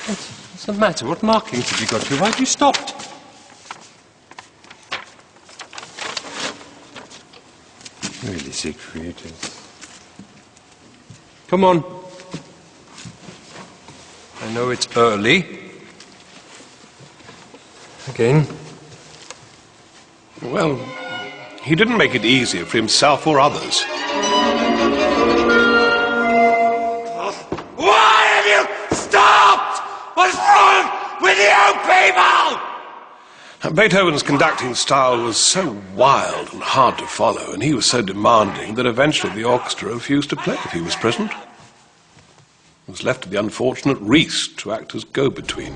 What's the matter? What markings have you got here? Why have you stopped? Really, Siegfried. Come on. I know it's early. Again. Well, he didn't make it easier for himself or others. Why have you stopped? What's wrong with you people? Beethoven's conducting style was so wild and hard to follow, and he was so demanding that eventually the orchestra refused to play if he was present. It was left to the unfortunate Ries to act as go-between.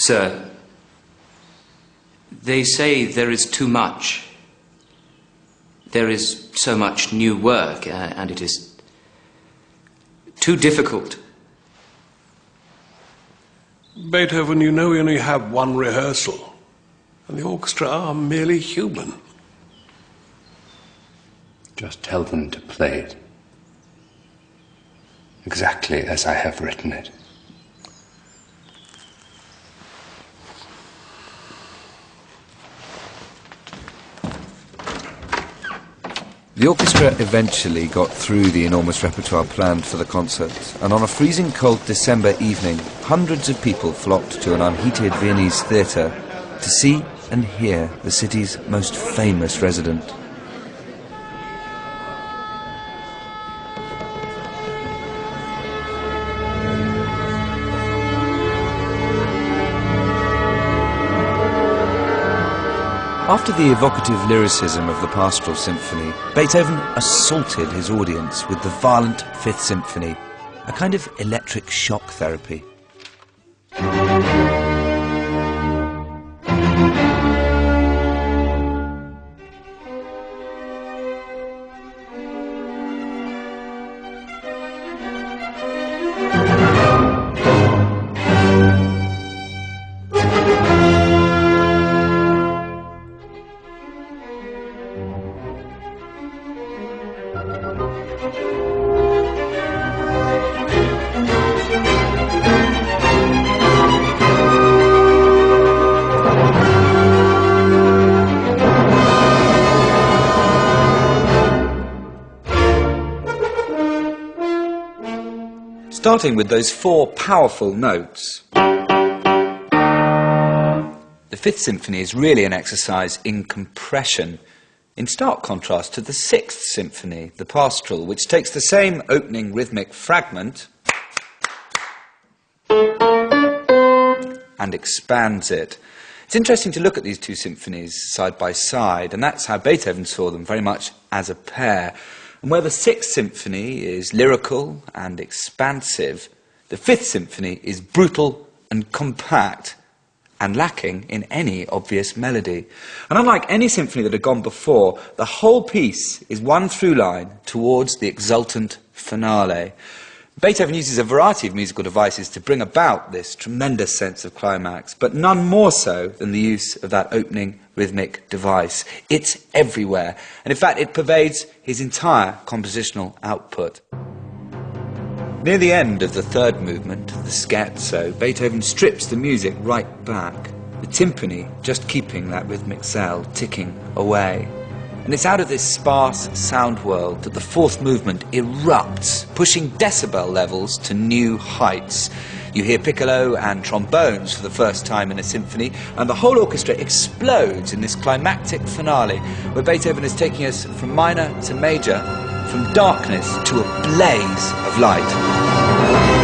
Sir, they say there is too much. There is so much new work, and it is too difficult. Beethoven, you know we only have one rehearsal, and the orchestra are merely human. Just tell them to play it. Exactly as I have written it. The orchestra eventually got through the enormous repertoire planned for the concert, and on a freezing cold December evening, hundreds of people flocked to an unheated Viennese theatre to see and hear the city's most famous resident. After the evocative lyricism of the Pastoral Symphony, Beethoven assaulted his audience with the violent Fifth Symphony, a kind of electric shock therapy. Starting with those four powerful notes. The Fifth Symphony is really an exercise in compression, in stark contrast to the Sixth Symphony, the Pastoral, which takes the same opening rhythmic fragment and expands it. It's interesting to look at these two symphonies side by side, and that's how Beethoven saw them, very much as a pair. And where the Sixth Symphony is lyrical and expansive, the Fifth Symphony is brutal and compact and lacking in any obvious melody. And unlike any symphony that had gone before, the whole piece is one through line towards the exultant finale. Beethoven uses a variety of musical devices to bring about this tremendous sense of climax, but none more so than the use of that opening rhythmic device. It's everywhere, and in fact it pervades his entire compositional output. Near the end of the third movement, the scherzo, Beethoven strips the music right back. the timpani just keeping that rhythmic cell ticking away. And it's out of this sparse sound world that the fourth movement erupts, pushing decibel levels to new heights. You hear piccolo and trombones for the first time in a symphony, and the whole orchestra explodes in this climactic finale, where Beethoven is taking us from minor to major, from darkness to a blaze of light.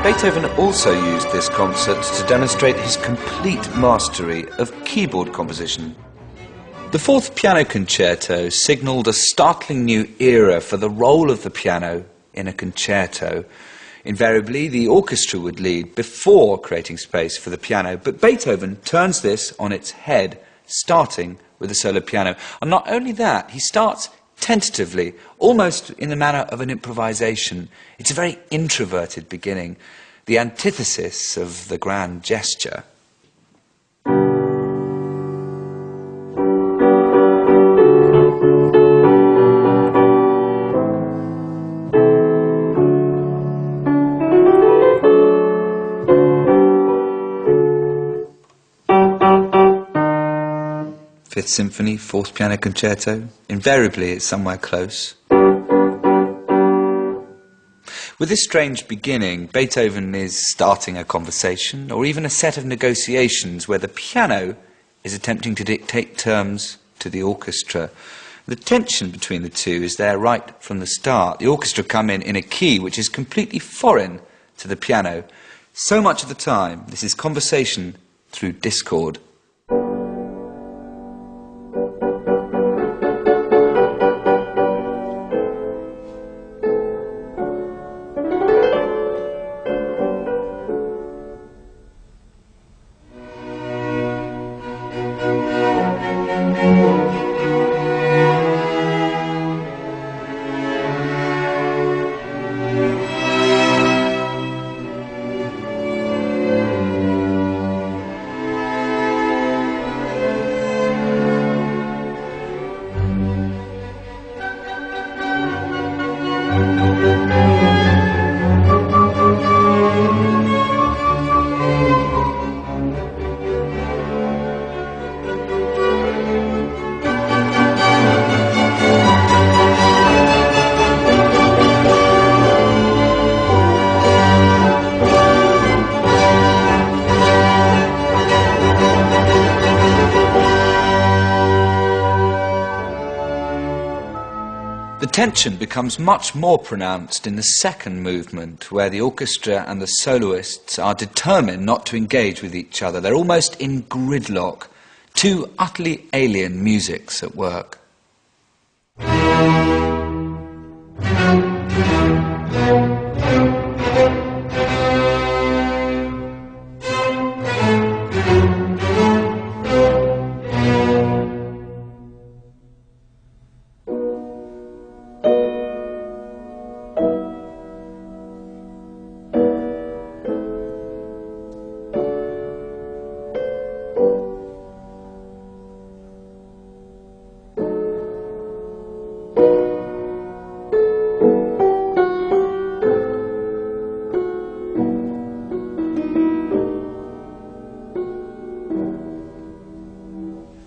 Beethoven also used this concert to demonstrate his complete mastery of keyboard composition. The fourth piano concerto signalled a startling new era for the role of the piano in a concerto. Invariably, the orchestra would lead before creating space for the piano, but Beethoven turns this on its head, starting with the solo piano. And not only that, he starts tentatively, almost in the manner of an improvisation. It's a very introverted beginning, the antithesis of the grand gesture. Fifth Symphony, Fourth Piano Concerto. Invariably, it's somewhere close. With this strange beginning, Beethoven is starting a conversation, or even a set of negotiations where the piano is attempting to dictate terms to the orchestra. The tension between the two is there right from the start. The orchestra come in a key which is completely foreign to the piano. So much of the time, this is conversation through discord. The tension becomes much more pronounced in the second movement, where the orchestra and the soloists are determined not to engage with each other. They're almost in gridlock, two utterly alien musics at work.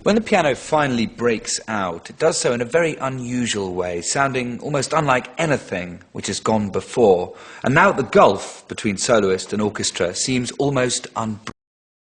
When the piano finally breaks out, it does so in a very unusual way, sounding almost unlike anything which has gone before. And now the gulf between soloist and orchestra seems almost unbridgeable.